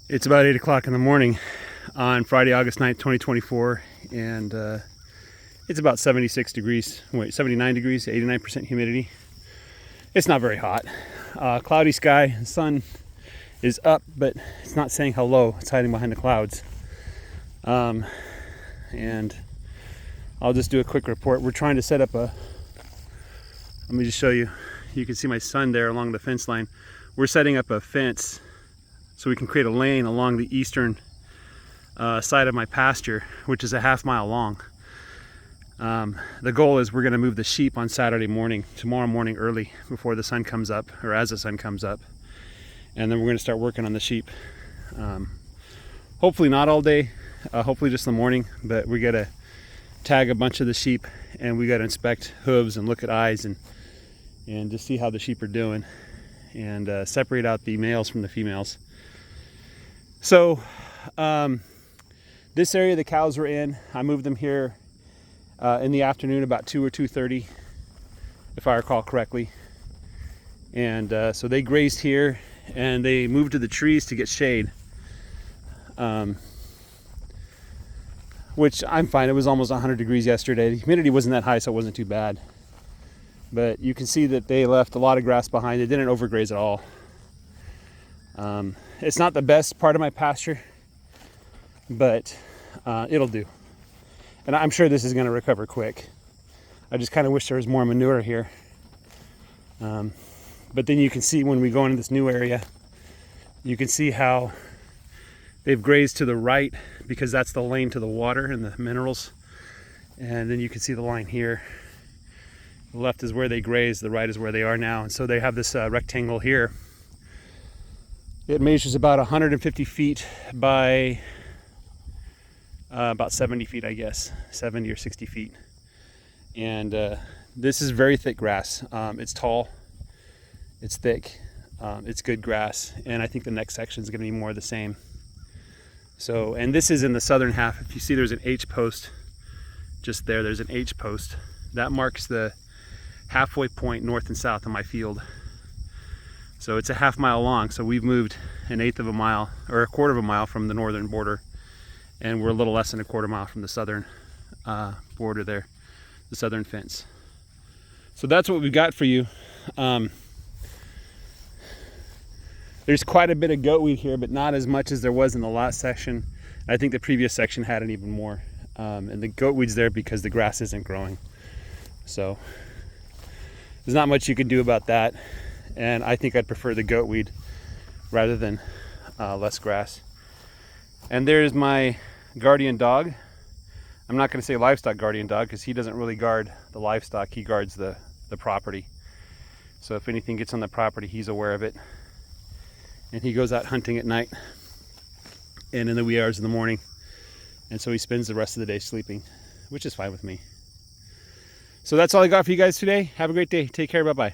It's about 8 o'clock in the morning on Friday, August 9th, 2024, and it's about 76 degrees, 79 degrees, 89% humidity. It's not very hot. Cloudy sky, the sun is up, but it's not saying hello, it's hiding behind the clouds. And I'll just do a quick report. We're trying to set up let me just show you. You can see my son there along the fence line. We're setting up a fence so we can create a lane along the eastern side of my pasture, which is a half-mile long. The goal is we're going to move the sheep on Saturday morning, tomorrow morning early, before the sun comes up, or as the sun comes up. And then we're going to start working on the sheep. Hopefully not all day, hopefully just in the morning, but we got to tag a bunch of the sheep, and we got to inspect hooves and look at eyes and just see how the sheep are doing, and separate out the males from the females. So this area the cows were in, I moved them here in the afternoon about 2 or 2:30, if I recall correctly. And so they grazed here and they moved to the trees to get shade, which I'm fine. It was almost 100 degrees yesterday. The humidity wasn't that high, so it wasn't too bad. But you can see that they left a lot of grass behind. They didn't overgraze at all. It's not the best part of my pasture, but it'll do. And I'm sure this is going to recover quick. I just kind of wish there was more manure here. But then you can see when we go into this new area, you can see how they've grazed to the right, because that's the lane to the water and the minerals. And then you can see the line here. The left is where they grazed, the right is where they are now. And so they have this rectangle here. It measures about 150 feet by about 70 feet, I guess, 70 or 60 feet. And this is very thick grass. It's tall, it's thick, it's good grass. And I think the next section is going to be more of the same. So, and this is in the southern half. If you see, there's an H post just there. There's an H post. That marks the halfway point north and south of my field. So it's a half-mile long. So we've moved an eighth of a mile, or a quarter of a mile, from the northern border, and we're a little less than a quarter mile from the southern border there, the southern fence. So that's what we've got for you. There's quite a bit of goat weed here, but not as much as there was in the last section. I think the previous section had it even more. And the goat weed's there because the grass isn't growing. So there's not much you can do about that. And I think I'd prefer the goat weed rather than less grass. And there's my guardian dog. I'm not going to say livestock guardian dog, because he doesn't really guard the livestock. He guards the property. So if anything gets on the property, he's aware of it. And he goes out hunting at night and in the wee hours of the morning. And so he spends the rest of the day sleeping, which is fine with me. So that's all I got for you guys today. Have a great day. Take care. Bye-bye.